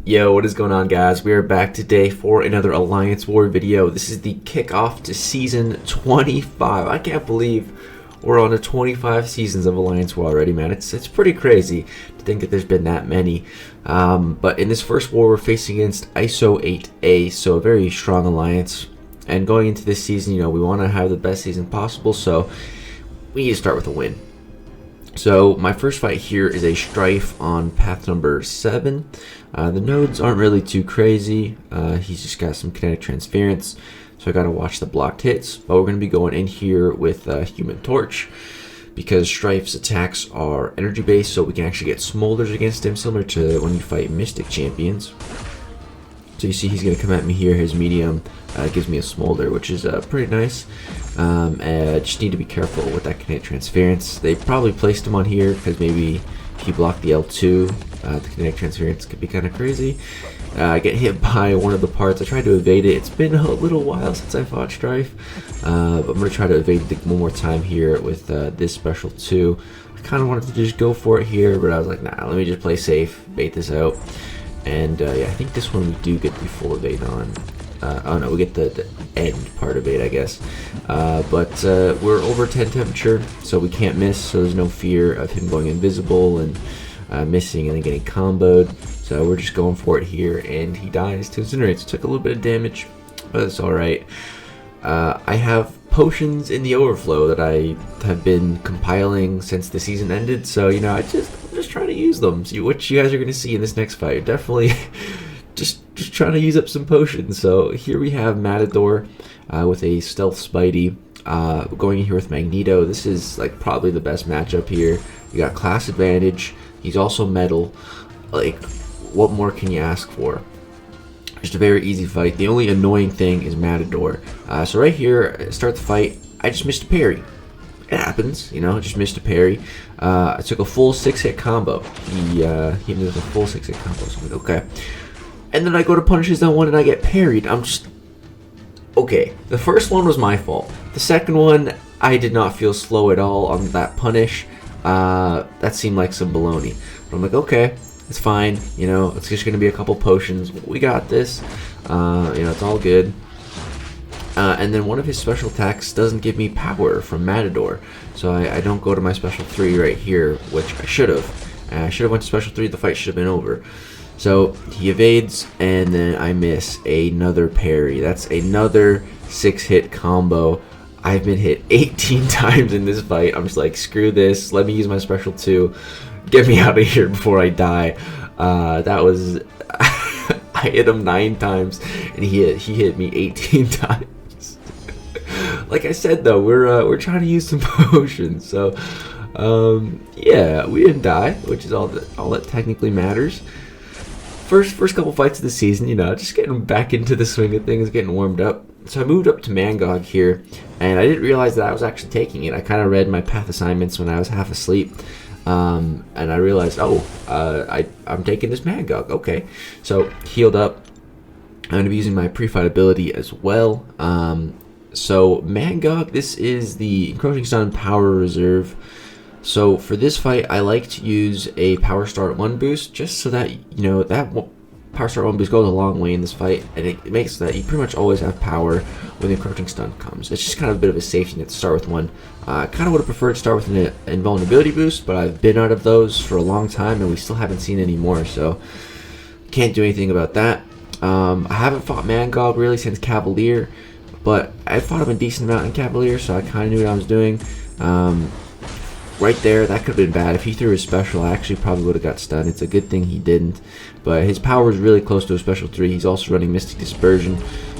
Yo, what is going on, guys? We are back today for another Alliance War video. This is the kickoff to season 25. I can't believe we're on to 25 seasons of Alliance War already, man. It's pretty crazy to think that there's been that many. But in this first war, we're facing against ISO8A, so a very strong alliance. And going into this season, we want to have the best season possible, so we need to start with a win. So my first fight here is a Strife on path number 7. The nodes aren't really too crazy. He's just got some kinetic transference, so I gotta watch the blocked hits. But we're gonna be going in here with Human Torch because Strife's attacks are energy based, so we can actually get smolders against him, similar to when you fight Mystic champions. So you see he's gonna come at me here. His medium gives me a smolder, which is pretty nice. Just need to be careful with that kinetic transference. They probably placed him on here because maybe if you block the L2, the kinetic transference could be kind of crazy. I get hit by one of the parts. I tried to evade it. It's been a little while since I fought Strife, but I'm going to try to evade it one more time here with this special 2. I kind of wanted to just go for it here, but I was like, nah, let me just play safe, bait this out. And yeah, I think this one we do get the full evade on. Oh no, we get the end part of it, I guess. But we're over 10 temperature, so we can't miss, so there's no fear of him going invisible and missing and then getting comboed. So we're just going for it here, and he dies to incinerates. Took a little bit of damage, but it's alright. I have potions in the overflow that I have been compiling since the season ended, so I'm just trying to use them. See what you guys are going to see in this next fight. Definitely just trying to use up some potions. So here we have Matador with a stealth Spidey going in here with Magneto. This is like probably the best matchup here. You got class advantage. He's also metal. Like, what more can you ask for? Just a very easy fight. The only annoying thing is Matador. So right here, start the fight. I just missed a parry. It happens, just missed a parry. I took a full 6-hit combo. He hit me with a full 6-hit combo. So I'm like, okay. And then I go to punish his down one and I get parried. I'm just... Okay, the first one was my fault. The second one, I did not feel slow at all on that punish. That seemed like some baloney. But I'm like, okay, it's fine. It's just going to be a couple potions. We got this. It's all good. And then one of his special attacks doesn't give me power from Matador. So I don't go to my special 3 right here, which I should have. I should have went to special 3. The fight should have been over. So he evades, and then I miss another parry. That's another 6-hit combo. I've been hit 18 times in this fight. I'm just like, screw this. Let me use my special 2. Get me out of here before I die. That was... I hit him 9 times, and he hit me 18 times. Like I said, though, we're trying to use some potions. So, yeah, we didn't die, which is all that technically matters. First couple fights of the season, just getting back into the swing of things, getting warmed up. So I moved up to Mcoc here, and I didn't realize that I was actually taking it. I kind of read my path assignments when I was half asleep, and I realized, I'm taking this Mcoc. Okay, so healed up. I'm going to be using my pre-fight ability as well. So Mcoc, this is the Encroaching Stun Power Reserve. So for this fight, I like to use a Power Start 1 boost, just so that, that Power Start 1 boost goes a long way in this fight, and it makes that you pretty much always have power when the Encroaching Stun comes. It's just kind of a bit of a safety net to start with one. I kind of would have preferred to start with an invulnerability boost, but I've been out of those for a long time, and we still haven't seen any more, so can't do anything about that. I haven't fought Mcoc really since Cavalier, but I fought him a decent amount in Cavalier, so I kind of knew what I was doing. Right there, that could have been bad. If he threw his special, I actually probably would have got stunned. It's a good thing he didn't. But his power is really close to a special 3. He's also running Mystic Dispersion.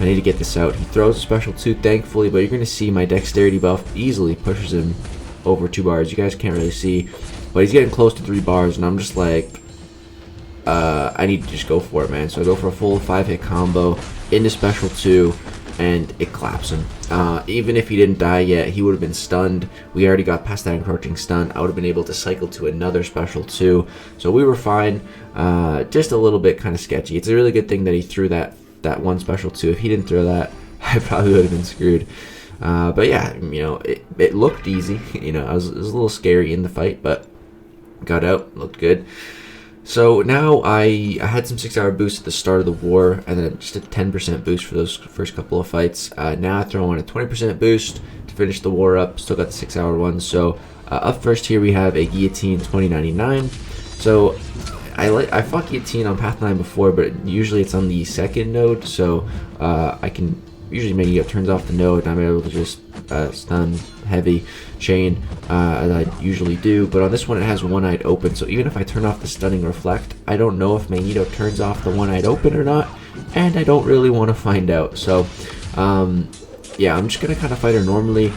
I need to get this out. He throws a special 2, thankfully, but you're going to see my dexterity buff easily pushes him over 2 bars. You guys can't really see, but he's getting close to 3 bars, and I'm just like, I need to just go for it, man. So I go for a full 5-hit combo into special 2. And it claps him. Even if he didn't die yet, he would have been stunned. We already got past that encroaching stun. I would have been able to cycle to another special 2. So we were fine. Just a little bit kind of sketchy. It's a really good thing that he threw that one special 2. If he didn't throw that, I probably would have been screwed. But yeah, it looked easy. It was a little scary in the fight, but got out, looked good. So now I had some 6-hour boosts at the start of the war, and then just a 10% boost for those first couple of fights. Now I throw on a 20% boost to finish the war up. Still got the 6-hour one. So up first here we have a Guillotine 2099. So I fought Guillotine on Path 9 before, but usually it's on the second node. So I can usually Magneto turns off the node, and I'm able to just stun heavy chain as I usually do. But on this one it has one-eyed open, so even if I turn off the stunning reflect, I don't know if Magneto turns off the one-eyed open or not, and I don't really want to find out. So yeah, I'm just gonna kind of fight her normally.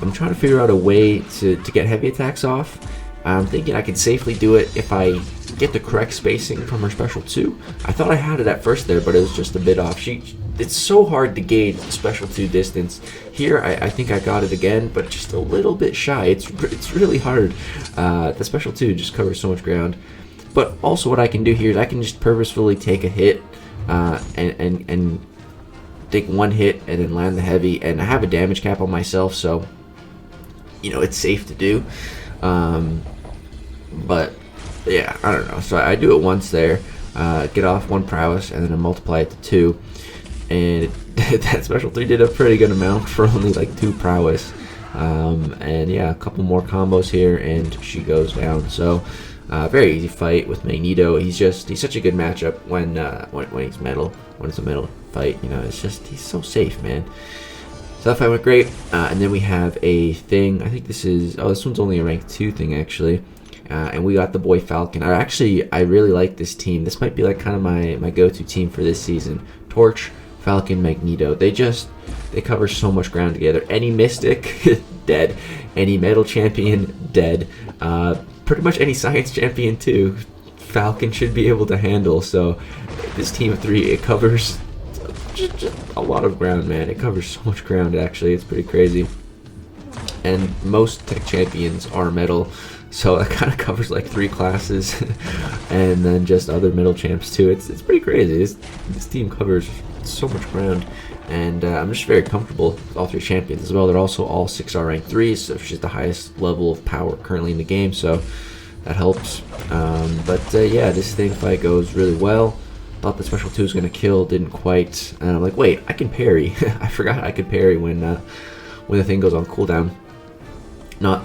I'm trying to figure out a way to get heavy attacks off. I'm thinking I can safely do it if I get the correct spacing from her special 2. I thought I had it at first there, but it was just a bit off. It's so hard to gauge the special 2 distance. Here, I think I got it again, but just a little bit shy. It's really hard. The special 2 just covers so much ground. But also what I can do here is I can just purposefully take a hit and take one hit and then land the heavy, and I have a damage cap on myself, so you know it's safe to do. But yeah, I don't know. So I do it once there, get off 1 prowess, and then I multiply it to 2. And that special 3 did a pretty good amount for only like 2 prowess. And yeah, a couple more combos here, and she goes down. So very easy fight with Magneto. He's such a good matchup when he's metal. When it's a metal fight, you know, he's so safe, man. So that fight went great. And then we have a thing. I think this one's only a rank 2 thing actually. And we got the boy Falcon. I really like this team. This might be like kind of my go-to team for this season. Torch, Falcon, Magneto. They cover so much ground together. Any Mystic, dead. Any Metal Champion, dead. Pretty much any Science Champion too, Falcon should be able to handle. So this team of 3, it covers just a lot of ground, man. It covers so much ground actually. It's pretty crazy. And most tech champions are metal, so that kind of covers like 3 classes, and then just other middle champs too. It's pretty crazy. This team covers so much ground, and I'm just very comfortable with all 3 champions as well. They're also all 6-star rank 3s, so she's the highest level of power currently in the game, so that helps. But yeah, this thing fight goes really well. Thought the special 2 was going to kill, didn't quite, and I'm like, wait, I can parry. I forgot I could parry when the thing goes on cooldown. Not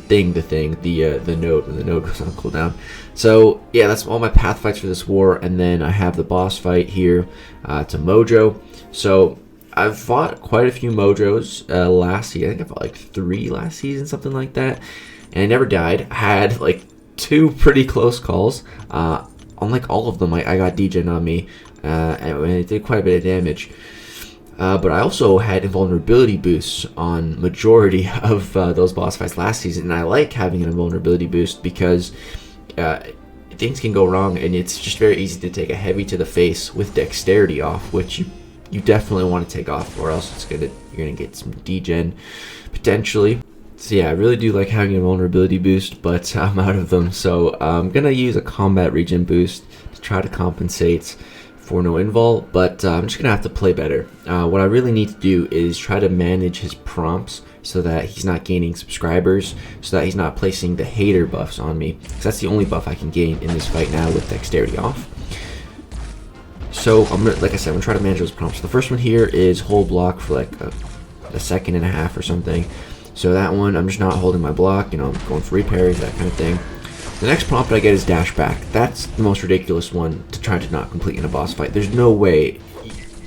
the node, when the node goes on cooldown. So yeah, that's all my path fights for this war, and then I have the boss fight here to Mojo. So I've fought quite a few Mojos last season. I think I fought like 3 last season, something like that, and I never died. I had like 2 pretty close calls. On like all of them, I got degen on me, and it did quite a bit of damage. But I also had invulnerability boosts on majority of those boss fights last season, and I like having an invulnerability boost because things can go wrong, and it's just very easy to take a heavy to the face with dexterity off, which you definitely want to take off, or else you're gonna get some degen potentially. So yeah, I really do like having a vulnerability boost, but I'm out of them, so I'm gonna use a combat regen boost to try to compensate for no invul, but I'm just gonna have to play better. What I really need to do is try to manage his prompts so that he's not gaining subscribers, so that he's not placing the hater buffs on me, because that's the only buff I can gain in this fight now with dexterity off. So like I said, I'm gonna try to manage those prompts. The first one here is hold block for like a second and a half or something. So that one, I'm just not holding my block, you know, I'm going for repairs, that kind of thing. The next prompt I get is dash back. That's the most ridiculous one to try to not complete in a boss fight. There's no way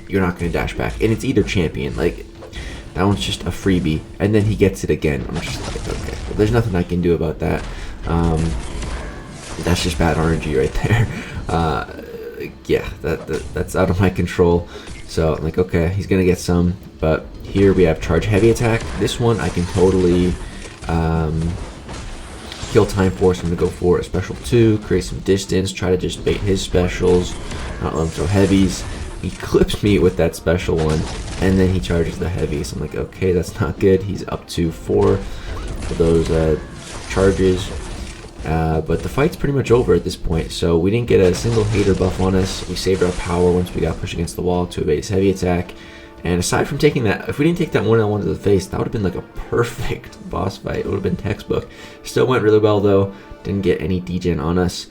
you're not going to dash back. And it's either champion. Like, that one's just a freebie. And then he gets it again. I'm just like, okay, well, there's nothing I can do about that. That's just bad RNG right there. Yeah, that's out of my control. So I'm like, okay, he's going to get some. But here we have charge heavy attack. This one I can totally kill time force him to go for a special 2, create some distance, try to just bait his specials, not let him throw heavies. He clips me with that special one, and then he charges the heavy. So I'm like, okay, that's not good. He's up to 4 of those charges. But the fight's pretty much over at this point, so we didn't get a single hater buff on us. We saved our power once we got pushed against the wall to evade his heavy attack. And aside from taking that, if we didn't take that 1-on-1 to the face, that would have been like a perfect boss fight. It would have been textbook. Still went really well though. Didn't get any degen on us.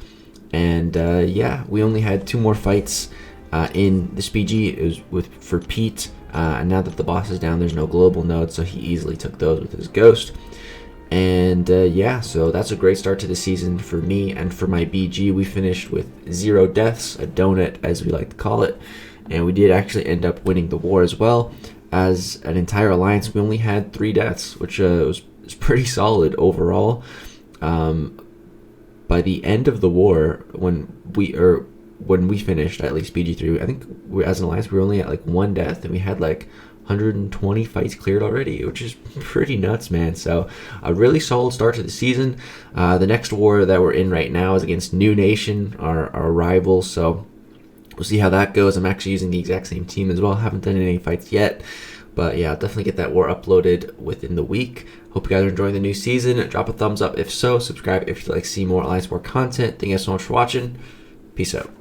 And yeah, we only had 2 more fights in this BG. It was for Pete. And now that the boss is down, there's no global node, so he easily took those with his ghost. And yeah, so that's a great start to the season for me and for my BG. We finished with 0 deaths, a donut as we like to call it, and we did actually end up winning the war as well. As an entire alliance, we only had 3 deaths, which was pretty solid overall. By the end of the war, when we finished, at least BG3, I think as an alliance we were only at like 1 death, and we had like 120 fights cleared already, which is pretty nuts, man. So a really solid start to the season. The next war that we're in right now is against New Nation, our rival, so we'll see how that goes. I'm actually using the exact same team as well. Haven't done any fights yet, but yeah, I'll definitely get that war uploaded within the week. Hope you guys are enjoying the new season. Drop a thumbs up if so, subscribe if you'd like to see more Alliance War content. Thank you guys so much for watching. Peace out.